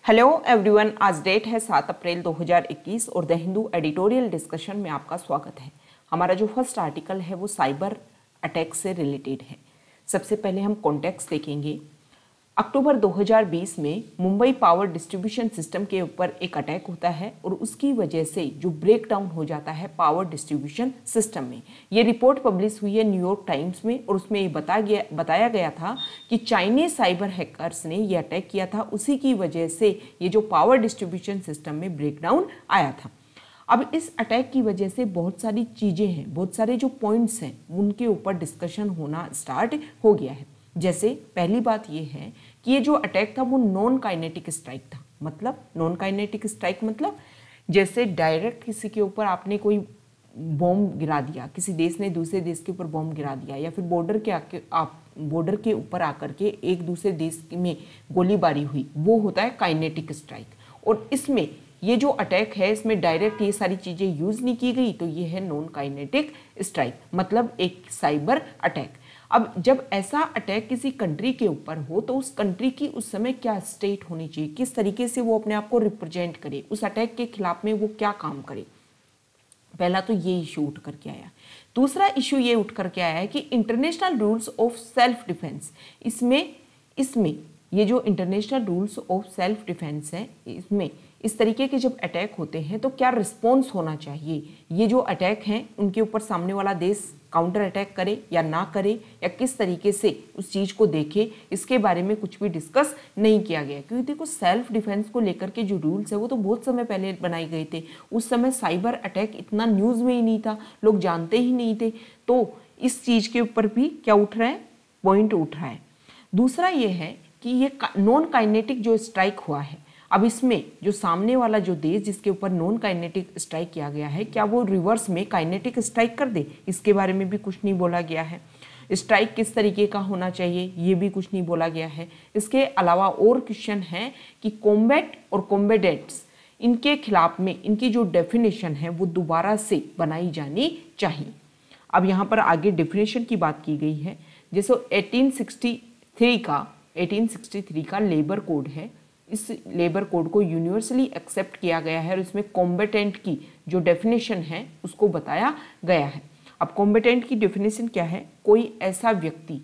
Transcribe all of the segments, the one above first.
Hello everyone, आज date है 7 अप्रैल 2021 और द हिंदू एडिटोरियल डिस्कशन में आपका स्वागत है। हमारा जो फर्स्ट आर्टिकल है वो साइबर अटैक से रिलेटेड है। सबसे पहले हम कॉन्टेक्स्ट देखेंगे। अक्टूबर 2020 में मुंबई पावर डिस्ट्रीब्यूशन सिस्टम के ऊपर एक अटैक होता है और उसकी वजह से जो ब्रेकडाउन हो जाता है पावर डिस्ट्रीब्यूशन सिस्टम में। ये रिपोर्ट पब्लिश हुई है न्यूयॉर्क टाइम्स में और उसमें ये बताया गया था कि चाइनीज साइबर हैकर्स ने ये अटैक किया था, उसी की वजह से ये जो पावर डिस्ट्रीब्यूशन सिस्टम में ब्रेकडाउन आया था। अब इस अटैक की वजह से बहुत सारी चीज़ें हैं, बहुत सारे जो पॉइंट्स हैं उनके ऊपर डिस्कशन होना स्टार्ट हो गया है। जैसे पहली बात ये है कि ये जो अटैक था वो नॉन काइनेटिक स्ट्राइक था। मतलब नॉन काइनेटिक स्ट्राइक मतलब जैसे डायरेक्ट किसी के ऊपर आपने कोई बॉम्ब गिरा दिया, किसी देश ने दूसरे देश के ऊपर बॉम्ब गिरा दिया, या फिर बॉर्डर के ऊपर आकर के एक दूसरे देश में गोलीबारी हुई, वो होता है काइनेटिक स्ट्राइक। और इसमें ये जो अटैक है इसमें डायरेक्ट ये सारी चीज़ें यूज़ नहीं की गई, तो ये है नॉन काइनेटिक स्ट्राइक, मतलब एक साइबर अटैक। अब जब ऐसा अटैक किसी कंट्री के ऊपर हो तो उस कंट्री की उस समय क्या स्टेट होनी चाहिए, किस तरीके से वो अपने आप को रिप्रेजेंट करे, उस अटैक के खिलाफ में वो क्या काम करे। पहला तो ये इशू उठ करके आया। दूसरा इशू ये उठ करके आया है कि international rules of self defence. इसमें ये जो international rules of self defence है, इसमें इस तरीके के जब अटैक होते हैं तो क्या रिस्पॉन्स होना चाहिए। ये जो अटैक हैं उनके ऊपर सामने वाला देश काउंटर अटैक करे या ना करे, या किस तरीके से उस चीज़ को देखे, इसके बारे में कुछ भी डिस्कस नहीं किया गया। क्योंकि देखो सेल्फ डिफेंस को लेकर के जो रूल्स है वो तो बहुत समय पहले बनाए गए थे। उस समय साइबर अटैक इतना न्यूज़ में ही नहीं था, लोग जानते ही नहीं थे। तो इस चीज़ के ऊपर भी क्या उठ रहा है, पॉइंट उठ रहा है। दूसरा ये है कि ये नॉन काइनेटिक जो स्ट्राइक हुआ है, अब इसमें जो सामने वाला जो देश जिसके ऊपर नॉन काइनेटिक स्ट्राइक किया गया है, क्या वो रिवर्स में काइनेटिक स्ट्राइक कर दे, इसके बारे में भी कुछ नहीं बोला गया है। स्ट्राइक किस तरीके का होना चाहिए ये भी कुछ नहीं बोला गया है। इसके अलावा और क्वेश्चन है कि कॉम्बैट और कॉम्बेटेंट्स, इनके खिलाफ में इनकी जो डेफिनेशन है वो दोबारा से बनाई जानी चाहिए। अब यहाँ पर आगे डेफिनेशन की बात की गई है। जैसे 1863 का लेबर कोड है, इस लेबर कोड को यूनिवर्सली एक्सेप्ट किया गया है और इसमें कॉम्बेटेंट की जो डेफिनेशन है उसको बताया गया है। अब कॉम्बेटेंट की डेफिनेशन क्या है, कोई ऐसा व्यक्ति,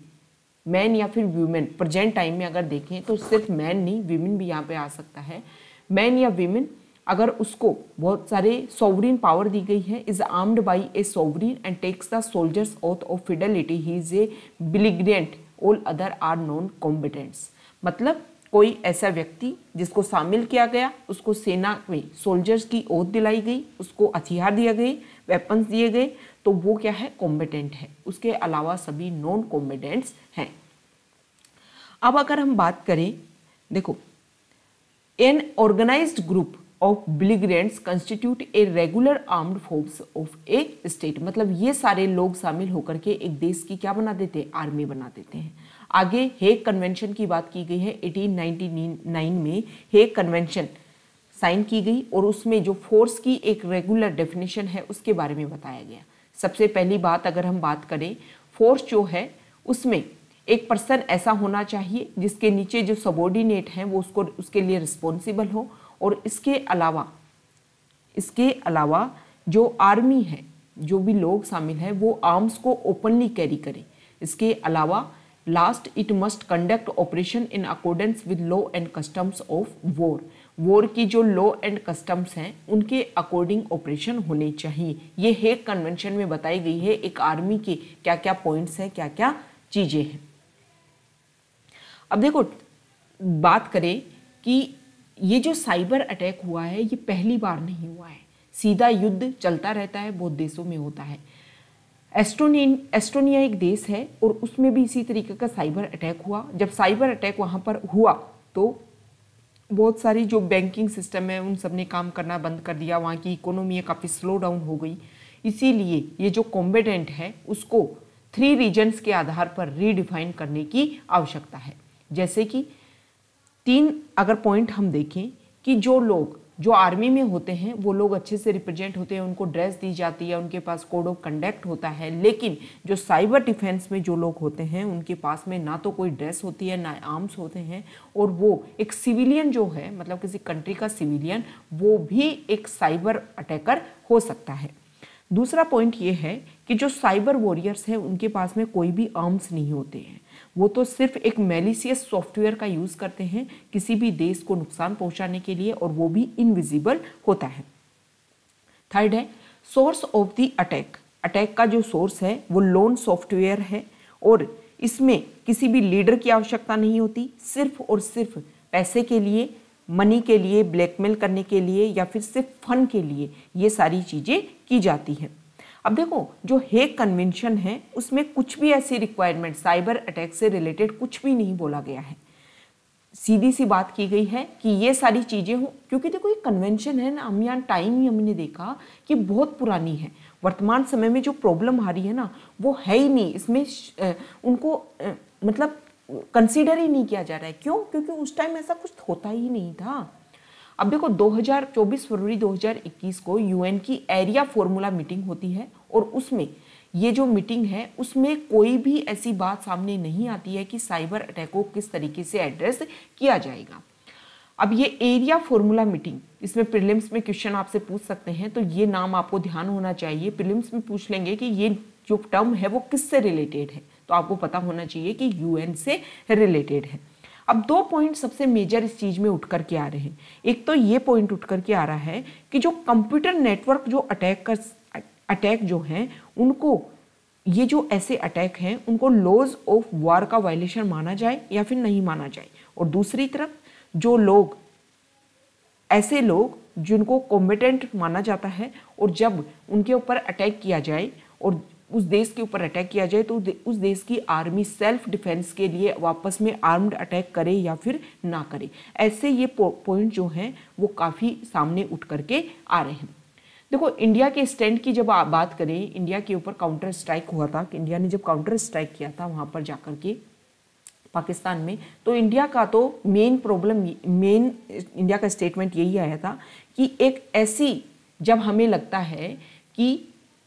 मैन या फिर वीमेन, प्रेजेंट टाइम में अगर देखें तो सिर्फ मैन नहीं वीमेन भी यहाँ पे आ सकता है। मैन या वीमेन अगर उसको बहुत सारे सॉवरिन पावर दी गई है, is armed by a sovereign and takes the soldier's oath of fidelity, he is a belligerent, all other are non combatants. मतलब कोई ऐसा व्यक्ति जिसको शामिल किया गया, उसको सेना में सोल्जर्स की ओथ दिलाई गई, उसको हथियार दिए गए, वेपन्स दिए गए, तो वो क्या है, कॉम्बेटेंट है। उसके अलावा सभी नॉन कॉम्बेटेंट्स हैं। अब अगर हम बात करें, देखो, an organised group of belligerents constitute a regular armed force of a state. मतलब ये सारे लोग शामिल होकर के एक देश की क्या बना देते हैं, आर्मी बना देते हैं। आगे हेग कन्वेंशन की बात की गई है। 1899 में हेग कन्वेंशन साइन की गई और उसमें जो फोर्स की एक रेगुलर डेफिनेशन है उसके बारे में बताया गया। सबसे पहली बात अगर हम बात करें, फोर्स जो है उसमें एक पर्सन ऐसा होना चाहिए जिसके नीचे जो सबॉर्डिनेट हैं वो उसके लिए रिस्पॉन्सिबल हो, और इसके अलावा जो आर्मी है, जो भी लोग शामिल हैं वो आर्म्स को ओपनली कैरी करें। इसके अलावा last, it must conduct operation in accordance with law and customs of war. War की जो लॉ एंड कस्टम्स हैं उनके अकॉर्डिंग ऑपरेशन होने चाहिए। ये हेग कन्वेंशन में बताई गई है एक आर्मी के क्या क्या पॉइंट्स हैं, क्या क्या चीज़ें हैं। अब देखो, बात करें कि ये जो साइबर अटैक हुआ है ये पहली बार नहीं हुआ है, सीधा युद्ध चलता रहता है, बहुत देशों में होता है। एस्टोनिया एक देश है और उसमें भी इसी तरीके का साइबर अटैक हुआ। जब साइबर अटैक वहाँ पर हुआ तो बहुत सारी जो बैंकिंग सिस्टम है उन सब ने काम करना बंद कर दिया, वहाँ की इकोनॉमी काफ़ी स्लो डाउन हो गई। इसीलिए ये जो कॉम्बेटेंट है उसको 3 रीजन्स के आधार पर रीडिफाइन करने की आवश्यकता है। जैसे कि 3 अगर पॉइंट हम देखें कि जो लोग जो आर्मी में होते हैं वो लोग अच्छे से रिप्रेजेंट होते हैं, उनको ड्रेस दी जाती है, उनके पास कोड ऑफ कंडक्ट होता है। लेकिन जो साइबर डिफेंस में जो लोग होते हैं उनके पास में ना तो कोई ड्रेस होती है, ना आर्म्स होते हैं, और वो एक सिविलियन जो है, मतलब किसी कंट्री का सिविलियन, वो भी एक साइबर अटैकर हो सकता है। दूसरा पॉइंट ये है कि जो साइबर वॉरियर्स हैं उनके पास में कोई भी आर्म्स नहीं होते हैं, वो तो सिर्फ एक मैलिशियस सॉफ्टवेयर का यूज़ करते हैं किसी भी देश को नुकसान पहुंचाने के लिए, और वो भी इनविजिबल होता है। थर्ड है source of the attack. Attack का जो सोर्स है वो लोन सॉफ्टवेयर है, और इसमें किसी भी लीडर की आवश्यकता नहीं होती, सिर्फ और सिर्फ पैसे के लिए, मनी के लिए, ब्लैकमेल करने के लिए, या फिर सिर्फ फन के लिए ये सारी चीज़ें की जाती हैं। अब देखो, जो हेग कन्वेंशन है उसमें कुछ भी ऐसी रिक्वायरमेंट साइबर अटैक से रिलेटेड कुछ भी नहीं बोला गया है। सीधी सी बात की गई है कि ये सारी चीज़ें हो, क्योंकि देखो ये कन्वेंशन है ना, हम यहाँ टाइम ही हमने देखा कि बहुत पुरानी है। वर्तमान समय में जो प्रॉब्लम आ रही है ना वो है ही नहीं, इसमें उनको मतलब कंसीडर ही नहीं किया जा रहा है। क्यों? क्योंकि उस टाइम ऐसा कुछ होता ही नहीं था। अब देखो 24 फरवरी 2021 को यूएन की एरिया फॉर्मूला मीटिंग होती है, और उसमें ये जो मीटिंग है उसमें कोई भी ऐसी बात सामने नहीं आती है कि साइबर अटैक को किस तरीके से एड्रेस किया जाएगा। अब ये एरिया फॉर्मूला मीटिंग, इसमें प्रीलिम्स में क्वेश्चन आपसे पूछ सकते हैं, तो ये नाम आपको ध्यान होना चाहिए। प्रीलिम्स में पूछ लेंगे कि ये जो टर्म है वो किससे रिलेटेड है, तो आपको पता होना चाहिए कि यूएन से रिलेटेड है। अब दो पॉइंट सबसे मेजर इस चीज में उठ करके आ रहे हैं। एक तो ये पॉइंट उठ करके आ रहा है कि जो कंप्यूटर नेटवर्क जो अटैक जो हैं उनको, ये जो ऐसे अटैक हैं उनको लॉज ऑफ वॉर का वायलेशन माना जाए या फिर नहीं माना जाए। और दूसरी तरफ जो लोग, ऐसे लोग जिनको कॉम्बेटेंट माना जाता है, और जब उनके ऊपर अटैक किया जाए और उस देश के ऊपर अटैक किया जाए तो उस देश की आर्मी सेल्फ डिफेंस के लिए वापस में आर्म्ड अटैक करे या फिर ना करे। ऐसे ये पॉइंट जो हैं वो काफ़ी सामने उठ करके आ रहे हैं। देखो, इंडिया के स्टैंड की जब आप बात करें, इंडिया के ऊपर काउंटर स्ट्राइक हुआ था, कि इंडिया ने जब काउंटर स्ट्राइक किया था वहाँ पर जाकर के पाकिस्तान में, तो इंडिया का तो मेन इंडिया का स्टेटमेंट यही आया था कि एक ऐसी, जब हमें लगता है कि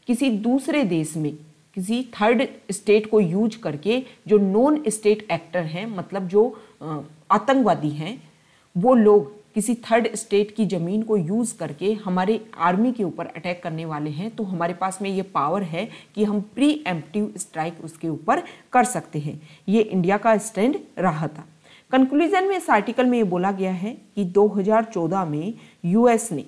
किसी दूसरे देश में किसी थर्ड स्टेट को यूज करके जो नॉन स्टेट एक्टर हैं, मतलब जो आतंकवादी हैं, वो लोग किसी थर्ड स्टेट की ज़मीन को यूज़ करके हमारे आर्मी के ऊपर अटैक करने वाले हैं, तो हमारे पास में ये पावर है कि हम प्री एम्प्टिव स्ट्राइक उसके ऊपर कर सकते हैं। ये इंडिया का स्टैंड रहा था। कंक्लूजन में इस आर्टिकल में ये बोला गया है कि 2014 में यूएस ने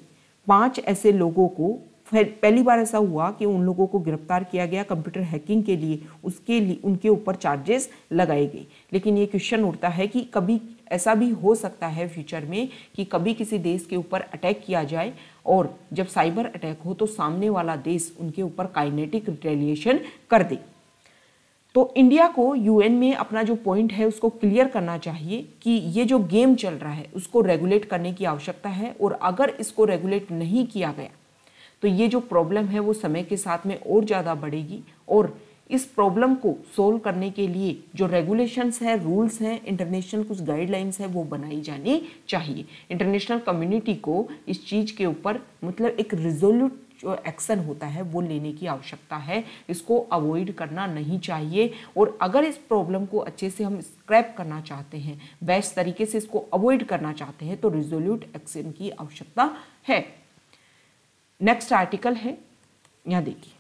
5 ऐसे लोगों को, पहली बार ऐसा हुआ कि उन लोगों को गिरफ्तार किया गया कंप्यूटर हैकिंग के लिए, उसके लिए उनके ऊपर चार्जेस लगाए गए। लेकिन ये क्वेश्चन उठता है कि कभी ऐसा भी हो सकता है फ्यूचर में कि कभी किसी देश के ऊपर अटैक किया जाए, और जब साइबर अटैक हो तो सामने वाला देश उनके ऊपर काइनेटिक रिटेलिएशन कर दे। तो इंडिया को यूएन में अपना जो पॉइंट है उसको क्लियर करना चाहिए कि ये जो गेम चल रहा है उसको रेगुलेट करने की आवश्यकता है, और अगर इसको रेगुलेट नहीं किया गया तो ये जो प्रॉब्लम है वो समय के साथ में और ज़्यादा बढ़ेगी। और इस प्रॉब्लम को सोल्व करने के लिए जो रेगुलेशंस है, रूल्स हैं, इंटरनेशनल कुछ गाइडलाइंस है वो बनाई जानी चाहिए। इंटरनेशनल कम्युनिटी को इस चीज़ के ऊपर मतलब एक रिजोल्यूट जो एक्शन होता है वो लेने की आवश्यकता है। इसको अवॉइड करना नहीं चाहिए, और अगर इस प्रॉब्लम को अच्छे से हम स्क्रैप करना चाहते हैं, बेस्ट तरीके से इसको अवॉइड करना चाहते हैं, तो रिजोल्यूट एक्शन की आवश्यकता है। नेक्स्ट आर्टिकल है, यहाँ देखिए,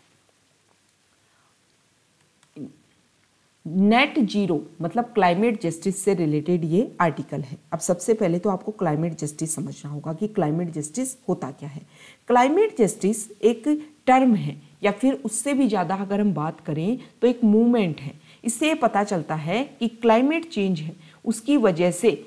नेट जीरो मतलब क्लाइमेट जस्टिस से रिलेटेड ये आर्टिकल है। अब सबसे पहले तो आपको क्लाइमेट जस्टिस समझना होगा कि क्लाइमेट जस्टिस होता क्या है। क्लाइमेट जस्टिस एक टर्म है, या फिर उससे भी ज़्यादा अगर हम बात करें तो एक मूवमेंट है। इससे पता चलता है कि क्लाइमेट चेंज है, उसकी वजह से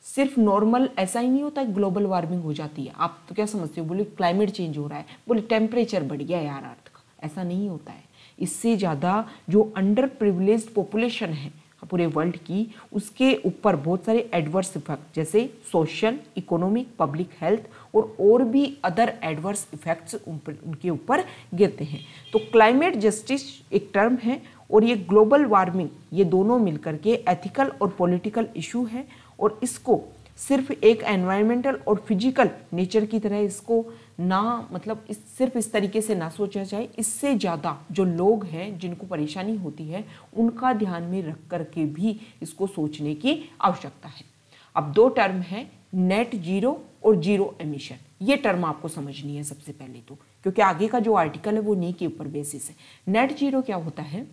सिर्फ नॉर्मल ऐसा ही नहीं होता, ग्लोबल वार्मिंग हो जाती है। आप तो क्या समझते हो, बोले क्लाइमेट चेंज हो रहा है, बोले टेम्परेचर बढ़ गया यार अर्थ का, ऐसा नहीं होता है। इससे ज़्यादा जो अंडर प्रिविलेज्ड पॉपुलेशन है पूरे वर्ल्ड की, उसके ऊपर बहुत सारे एडवर्स इफेक्ट जैसे सोशल, इकोनॉमिक, पब्लिक हेल्थ और भी अदर एडवर्स इफेक्ट्स उनके ऊपर गिरते हैं। तो क्लाइमेट जस्टिस एक टर्म है, और ये ग्लोबल वार्मिंग, ये दोनों मिलकर के एथिकल और पॉलिटिकल इशू है, और इसको सिर्फ एक एनवायरमेंटल और फिजिकल नेचर की तरह इसको ना, मतलब सिर्फ इस तरीके से ना सोचा जाए। इससे ज़्यादा जो लोग हैं जिनको परेशानी होती है उनका ध्यान में रख करके भी इसको सोचने की आवश्यकता है। अब दो टर्म है, नेट जीरो और जीरो एमिशन। ये टर्म आपको समझनी है सबसे पहले तो, क्योंकि आगे का जो आर्टिकल है वो नी के ऊपर बेसिस है। नेट जीरो क्या होता है?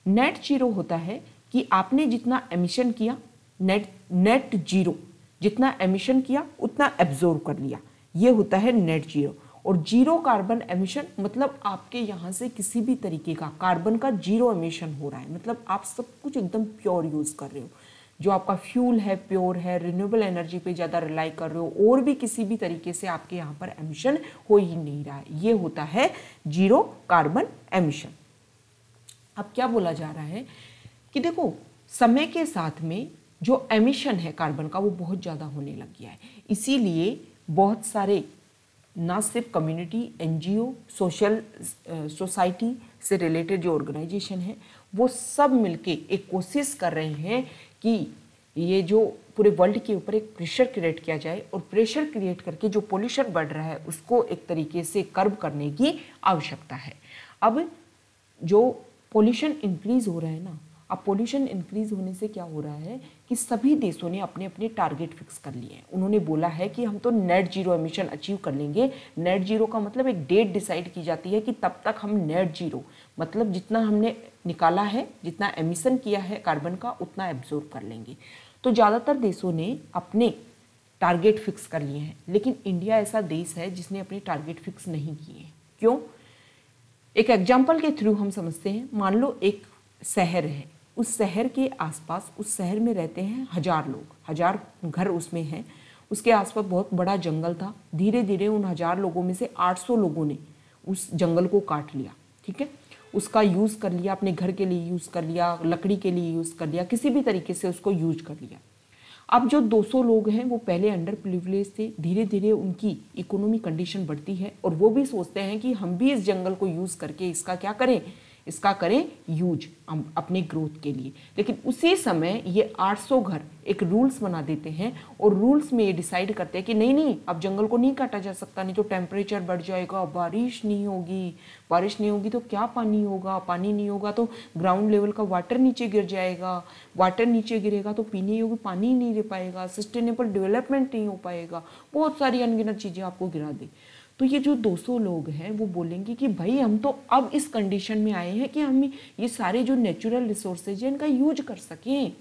नेट जीरो होता है कि आपने जितना एमिशन किया, नेट जीरो, जितना एमिशन किया उतना एब्जॉर्ब कर लिया, ये होता है नेट जीरो। और जीरो कार्बन एमिशन मतलब आपके यहाँ से किसी भी तरीके का कार्बन का जीरो एमिशन हो रहा है, मतलब आप सब कुछ एकदम प्योर यूज कर रहे हो, जो आपका फ्यूल है प्योर है, रिन्यूएबल एनर्जी पे ज़्यादा रिलाई कर रहे हो, और भी किसी भी तरीके से आपके यहाँ पर एमिशन हो ही नहीं रहा है, ये होता है जीरो कार्बन एमिशन। अब क्या बोला जा रहा है कि देखो समय के साथ में जो एमिशन है कार्बन का वो बहुत ज़्यादा होने लग गया है, इसीलिए बहुत सारे ना सिर्फ कम्युनिटी, एनजीओ, सोसाइटी से रिलेटेड जो ऑर्गेनाइजेशन है वो सब मिलके एक कोशिश कर रहे हैं कि ये जो पूरे वर्ल्ड के ऊपर एक प्रेशर क्रिएट किया जाए, और प्रेशर क्रिएट करके जो पोल्यूशन बढ़ रहा है उसको एक तरीके से कर्ब करने की आवश्यकता है। अब जो पोल्यूशन इंक्रीज हो रहा है ना, अब पोल्यूशन इंक्रीज होने से क्या हो रहा है कि सभी देशों ने अपने अपने टारगेट फिक्स कर लिए हैं। उन्होंने बोला है कि हम तो नेट जीरो एमिशन अचीव कर लेंगे। नेट जीरो का मतलब एक डेट डिसाइड की जाती है कि तब तक हम नेट जीरो, मतलब जितना हमने निकाला है, जितना एमिशन किया है कार्बन का, उतना एब्जॉर्ब कर लेंगे। तो ज़्यादातर देशों ने अपने टारगेट फिक्स कर लिए हैं, लेकिन इंडिया ऐसा देश है जिसने अपने टारगेट फिक्स नहीं किए। क्यों? एक एग्जाम्पल के थ्रू हम समझते हैं। मान लो एक शहर है, उस शहर के आसपास, उस शहर में रहते हैं 1000 लोग, 1000 घर उसमें हैं, उसके आसपास बहुत बड़ा जंगल था। धीरे धीरे उन 1000 लोगों में से 800 लोगों ने उस जंगल को काट लिया, ठीक है, उसका यूज़ कर लिया, अपने घर के लिए यूज़ कर लिया, लकड़ी के लिए यूज़ कर लिया, किसी भी तरीके से उसको यूज कर लिया। अब जो 200 लोग हैं वो पहले अंडर प्रिविलेज थे, धीरे धीरे उनकी इकोनॉमी कंडीशन बढ़ती है और वो भी सोचते हैं कि हम भी इस जंगल को यूज़ करके इसका क्या करें, इसका करें यूज अपने ग्रोथ के लिए। लेकिन उसी समय ये 800 घर एक रूल्स बना देते हैं और रूल्स में ये डिसाइड करते हैं कि नहीं नहीं, अब जंगल को नहीं काटा जा सकता, नहीं तो टेम्परेचर बढ़ जाएगा, बारिश नहीं होगी, बारिश नहीं होगी तो क्या पानी होगा, पानी नहीं होगा तो ग्राउंड लेवल का वाटर नीचे गिर जाएगा, वाटर नीचे गिरेगा तो पीने योग्य पानी नहीं रह पाएगा, सस्टेनेबल डेवलपमेंट नहीं हो पाएगा, बहुत सारी अनगिनत चीज़ें आपको गिरा दे। तो ये जो 200 लोग हैं वो बोलेंगे कि भाई हम तो अब इस कंडीशन में आए हैं कि हम ये सारे जो नेचुरल रिसोर्सेज हैं इनका यूज कर सकें,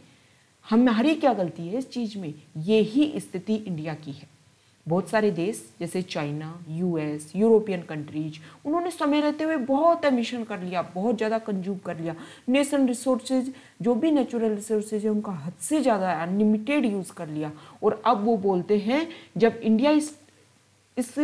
हमारी क्या गलती है इस चीज़ में। ये ही स्थिति इंडिया की है। बहुत सारे देश जैसे चाइना, यूएस, यूरोपियन कंट्रीज, उन्होंने समय रहते हुए बहुत एमिशन कर लिया, बहुत ज़्यादा कंज्यूम कर लिया, नेशन रिसोर्सेज जो भी नेचुरल रिसोर्सेज है उनका हद से ज़्यादा अनलिमिटेड यूज़ कर लिया। और अब वो बोलते हैं जब इंडिया इस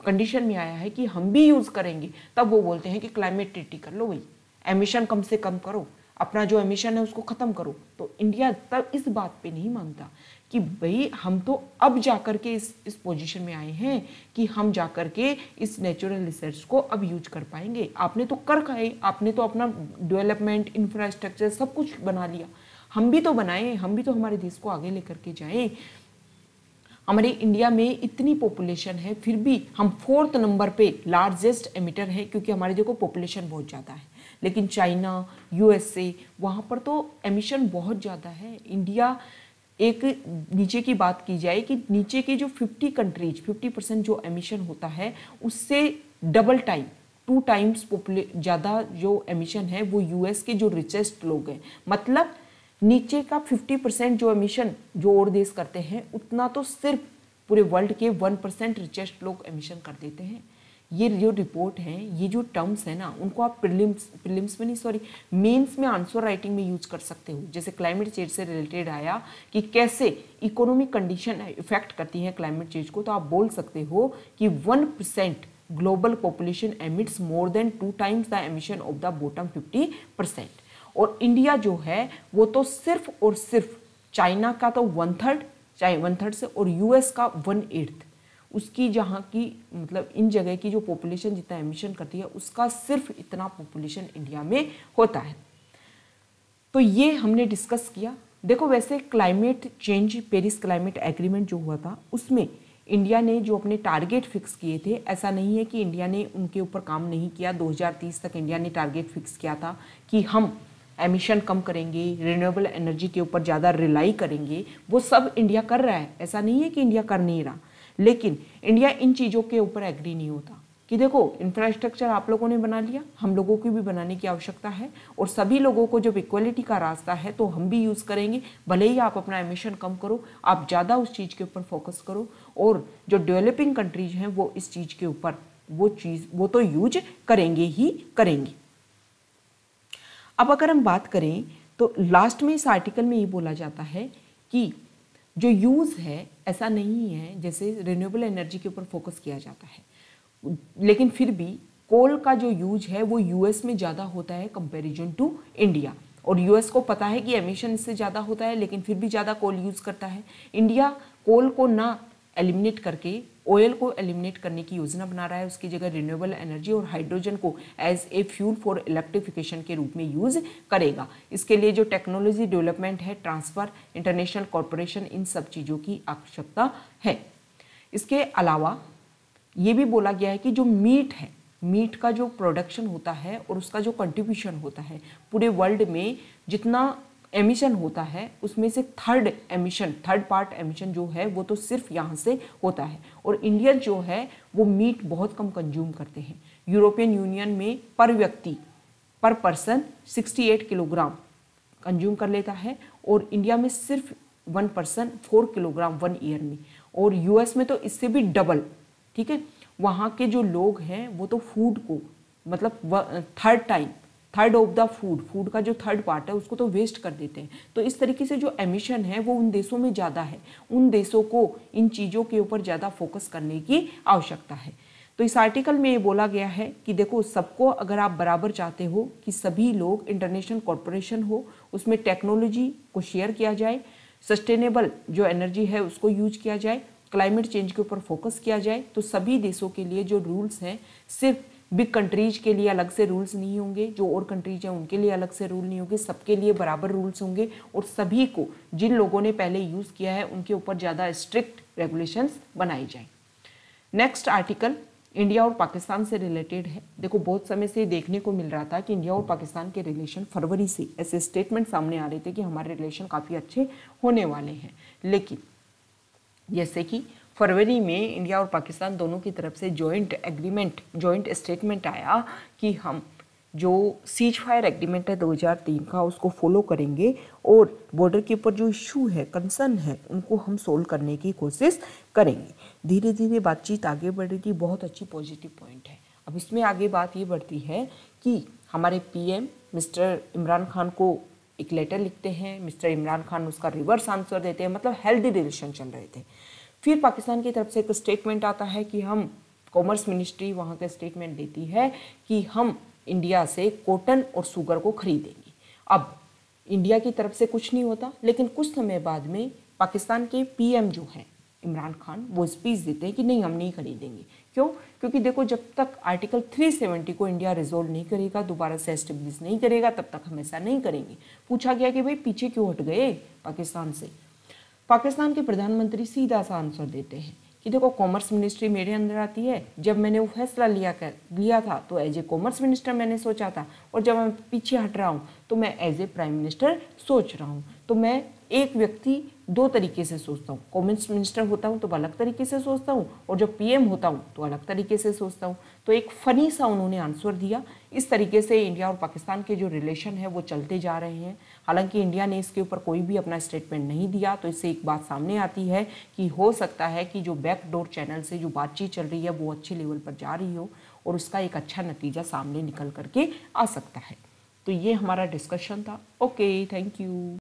कंडीशन में आया है कि हम भी यूज़ करेंगे, तब वो बोलते हैं कि क्लाइमेट ट्रीटी कर लो भाई, एमिशन कम से कम करो, अपना जो एमिशन है उसको ख़त्म करो। तो इंडिया तब इस बात पे नहीं मानता कि भाई हम तो अब जाकर के इस पोजीशन में आए हैं कि हम जाकर के इस नेचुरल रिसोर्स को अब यूज कर पाएंगे। आपने तो कर खाए, आपने तो अपना डेवलपमेंट, इंफ्रास्ट्रक्चर सब कुछ बना लिया, हम भी तो बनाएं, हम भी तो हमारे देश को आगे लेकर के जाएं। हमारे इंडिया में इतनी पॉपुलेशन है फिर भी हम 4th नंबर पे लार्जेस्ट एमिटर है, क्योंकि हमारे देखो पॉपुलेशन बहुत ज़्यादा है। लेकिन चाइना, यूएसए, वहाँ पर तो एमिशन बहुत ज़्यादा है। इंडिया, एक नीचे की बात की जाए कि नीचे की जो 50 कंट्रीज 50% जो एमिशन होता है उससे डबल टाइम 2 टाइम्स ज़्यादा जो एमिशन है वो यूएस के जो रिचेस्ट लोग हैं। मतलब नीचे का 50% जो एमिशन जो और देश करते हैं उतना तो सिर्फ पूरे वर्ल्ड के 1% रिचेस्ट लोग एमिशन कर देते हैं। ये जो रिपोर्ट है, ये जो टर्म्स है ना, उनको आप प्रीलिम्स में नहीं, सॉरी, मेंस में आंसर राइटिंग में यूज कर सकते हो। जैसे क्लाइमेट चेंज से रिलेटेड आया कि कैसे इकोनॉमिक कंडीशन इफेक्ट करती है क्लाइमेट चेंज को, तो आप बोल सकते हो कि 1% global population emits more than 2 times the emission of the bottom 50%। और इंडिया जो है वो तो सिर्फ और सिर्फ चाइना का तो 1/3 से, और यूएस का 1/8 उसकी, जहाँ की मतलब इन जगह की जो पॉपुलेशन जितना एमिशन करती है उसका सिर्फ इतना पॉपुलेशन इंडिया में होता है। तो ये हमने डिस्कस किया देखो वैसे climate change, Paris climate agreement जो हुआ था उसमें इंडिया ने जो अपने टारगेट फिक्स किए थे, ऐसा नहीं है कि इंडिया ने उनके ऊपर काम नहीं किया। 2030 तक इंडिया ने टारगेट फिक्स किया था कि हम एमिशन कम करेंगे, रिन्यूएबल एनर्जी के ऊपर ज़्यादा रिलाई करेंगे। वो सब इंडिया कर रहा है, ऐसा नहीं है कि इंडिया कर नहीं रहा। लेकिन इंडिया इन चीज़ों के ऊपर एग्री नहीं होता कि देखो इंफ्रास्ट्रक्चर आप लोगों ने बना लिया, हम लोगों की भी बनाने की आवश्यकता है, और सभी लोगों को जब इक्वलिटी का रास्ता है तो हम भी यूज़ करेंगे। भले ही आप अपना एमिशन कम करो, आप ज़्यादा उस चीज़ के ऊपर फोकस करो, और जो डेवलपिंग कंट्रीज हैं वो इस चीज़ के ऊपर वो तो यूज करेंगे ही करेंगे। अब अगर हम बात करें तो लास्ट में इस आर्टिकल में ये बोला जाता है कि जो यूज़ है ऐसा नहीं है, जैसे रिन्यूएबल एनर्जी के ऊपर फोकस किया जाता है, लेकिन फिर भी कोल का जो यूज है वो यूएस में ज़्यादा होता है कंपैरिजन टू इंडिया, और यूएस को पता है कि एमिशन इससे ज़्यादा होता है, लेकिन फिर भी ज़्यादा कोल यूज़ करता है। इंडिया कोल को ना एलिमिनेट करके ऑयल को एलिमिनेट करने की योजना बना रहा है, उसकी जगह रिन्यूएबल एनर्जी और हाइड्रोजन को as a fuel for electrification के रूप में यूज़ करेगा। इसके लिए जो टेक्नोलॉजी डेवलपमेंट है, ट्रांसफ़र, इंटरनेशनल कॉरपोरेशन, इन सब चीज़ों की आवश्यकता है। इसके अलावा ये भी बोला गया है कि जो मीट है, मीट का जो प्रोडक्शन होता है और उसका जो कंट्रीब्यूशन होता है पूरे वर्ल्ड में जितना एमिशन होता है उसमें से थर्ड पार्ट एमिशन जो है वो तो सिर्फ यहाँ से होता है, और इंडियन जो है वो मीट बहुत कम कंज्यूम करते हैं। यूरोपियन यूनियन में पर व्यक्ति पर पर्सन 68 किलोग्राम कंज्यूम कर लेता है, और इंडिया में सिर्फ 1 पर्सन 4 किलोग्राम 1 ईयर में, और यूएस में तो इससे भी डबल। ठीक है, वहाँ के जो लोग हैं वो तो फूड को मतलब थर्ड ऑफ द फूड का जो थर्ड पार्ट है उसको तो वेस्ट कर देते हैं। तो इस तरीके से जो एमिशन है वो उन देशों में ज़्यादा है, उन देशों को इन चीज़ों के ऊपर ज़्यादा फोकस करने की आवश्यकता है। तो इस आर्टिकल में ये बोला गया है कि देखो सबको अगर आप बराबर चाहते हो कि सभी लोग इंटरनेशनल कॉरपोरेशन हो, उसमें टेक्नोलॉजी को शेयर किया जाए, सस्टेनेबल जो एनर्जी है उसको यूज किया जाए, क्लाइमेट चेंज के ऊपर फोकस किया जाए, तो सभी देशों के लिए जो रूल्स हैं सिर्फ बिग कंट्रीज के लिए अलग से रूल्स नहीं होंगे, जो और कंट्रीज हैं उनके लिए अलग से रूल नहीं होंगे, सबके लिए बराबर रूल्स होंगे, और सभी को जिन लोगों ने पहले यूज़ किया है उनके ऊपर ज़्यादा स्ट्रिक्ट रेगुलेशंस बनाई जाए। नेक्स्ट आर्टिकल इंडिया और पाकिस्तान से रिलेटेड है। देखो बहुत समय से देखने को मिल रहा था कि इंडिया और पाकिस्तान के रिलेशन फरवरी से ऐसे स्टेटमेंट सामने आ रहे थे कि हमारे रिलेशन काफ़ी अच्छे होने वाले हैं, लेकिन जैसे कि फरवरी में इंडिया और पाकिस्तान दोनों की तरफ से जॉइंट स्टेटमेंट आया कि हम जो सीज फायर एग्रीमेंट है 2003 का उसको फॉलो करेंगे, और बॉर्डर के ऊपर जो इशू है, कंसर्न है, उनको हम सोल्व करने की कोशिश करेंगे। धीरे धीरे बातचीत आगे बढ़ रही थी, बहुत अच्छी पॉजिटिव पॉइंट है। अब इसमें आगे बात ये बढ़ती है कि हमारे पीएम मिस्टर इमरान खान को एक लेटर लिखते हैं, मिस्टर इमरान खान उसका रिवर्स आंसर देते हैं, मतलब हेल्दी रिलेशन चल रहे थे। फिर पाकिस्तान की तरफ से एक स्टेटमेंट आता है कि हम, कॉमर्स मिनिस्ट्री वहाँ का स्टेटमेंट देती है कि हम इंडिया से कॉटन और शुगर को खरीदेंगे। अब इंडिया की तरफ से कुछ नहीं होता, लेकिन कुछ समय बाद में पाकिस्तान के पीएम जो हैं इमरान खान वो स्पीच देते हैं कि नहीं हम नहीं खरीदेंगे। क्यों? क्योंकि देखो जब तक आर्टिकल 370 को इंडिया रिजोल्व नहीं करेगा, दोबारा से एस्टेब्लिश नहीं करेगा, तब तक हम ऐसा नहीं करेंगे। पूछा गया कि भाई पीछे क्यों हट गए पाकिस्तान से। पाकिस्तान के प्रधानमंत्री सीधा सा आंसर देते हैं कि देखो कॉमर्स मिनिस्ट्री मेरे अंदर आती है, जब मैंने वो फैसला लिया था तो एज ए कॉमर्स मिनिस्टर मैंने सोचा था, और जब मैं पीछे हट रहा हूँ तो मैं एज ए प्राइम मिनिस्टर सोच रहा हूँ। तो मैं एक व्यक्ति दो तरीके से सोचता हूँ, कॉमर्स मिनिस्टर होता हूँ तो अलग तरीके से सोचता हूँ, और जब पीएम होता हूँ तो अलग तरीके से सोचता हूँ। तो एक फनी सा उन्होंने आंसर दिया। इस तरीके से इंडिया और पाकिस्तान के जो रिलेशन है वो चलते जा रहे हैं। हालांकि इंडिया ने इसके ऊपर कोई भी अपना स्टेटमेंट नहीं दिया, तो इससे एक बात सामने आती है कि हो सकता है कि जो बैकडोर चैनल से जो बातचीत चल रही है वो अच्छे लेवल पर जा रही हो, और उसका एक अच्छा नतीजा सामने निकल करके आ सकता है। तो ये हमारा डिस्कशन था। Okay, thank you.